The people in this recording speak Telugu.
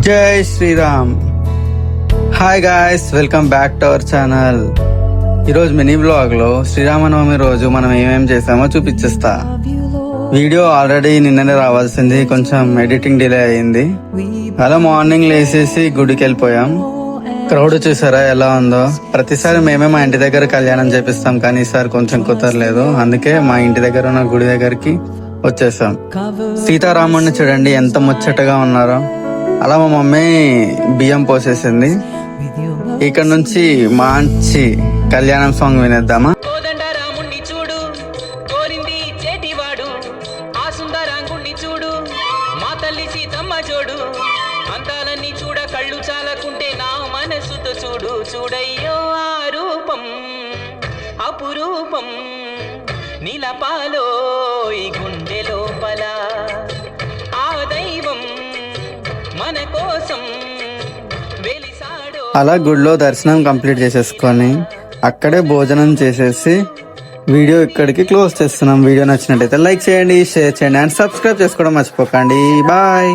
జై Shriram. Hi guys, welcome back to our channel. ఈరోజు మినీ బ్లాగ్ లో శ్రీరామనవమి రోజు మనం ఏమేం చేసామో చూపించేస్తా. వీడియో ఆల్రెడీ నిన్ననే రావాల్సింది, కొంచెం ఎడిటింగ్ డిలే అయింది. అలా మార్నింగ్ లేసేసి గుడికి వెళ్ళిపోయాం. క్రౌడ్ చూసారా ఎలా ఉందో. ప్రతిసారి మేమే మా ఇంటి దగ్గర కళ్యాణం చేపిస్తాం, కానీ ఈసారి కొంచెం కుదరలేదు. అందుకే మా ఇంటి దగ్గర ఉన్న గుడి దగ్గరికి వచ్చేసాం. సీతారాముడిని చూడండి ఎంత ముచ్చటగా ఉన్నారో. అలా మా మమ్మీ బియ్యం పోసేసింది. ఇక్కడ నుంచి మంచి కళ్యాణం సాంగ్ వినేద్దామా? చూడు కోరింది చేటివాడు, ఆ సుందరాంగుణ్ణి చూడు, మా తల్లి సీతమ్మ జోడు, అందాలన్నీ చూడ కళ్ళు చాలకుంటే నా మనసుతో చూడు. చూడయ్యో ఆ రూపం అపురూపం, నీలపాలో ఈ గుండె లోపల ఆ దైవం మన కోసం వెలిసాడో. అలా గుడిలో దర్శనం కంప్లీట్ చేసేసుకొని అక్కడే భోజనం చేసేసి వీడియో ఇక్కడికి క్లోజ్ చేస్తున్నాం. వీడియో నచ్చినట్టయితే లైక్ చేయండి, షేర్ చేయండి అండ్ సబ్స్క్రైబ్ చేసుకోవడం మర్చిపోకండి. బాయ్.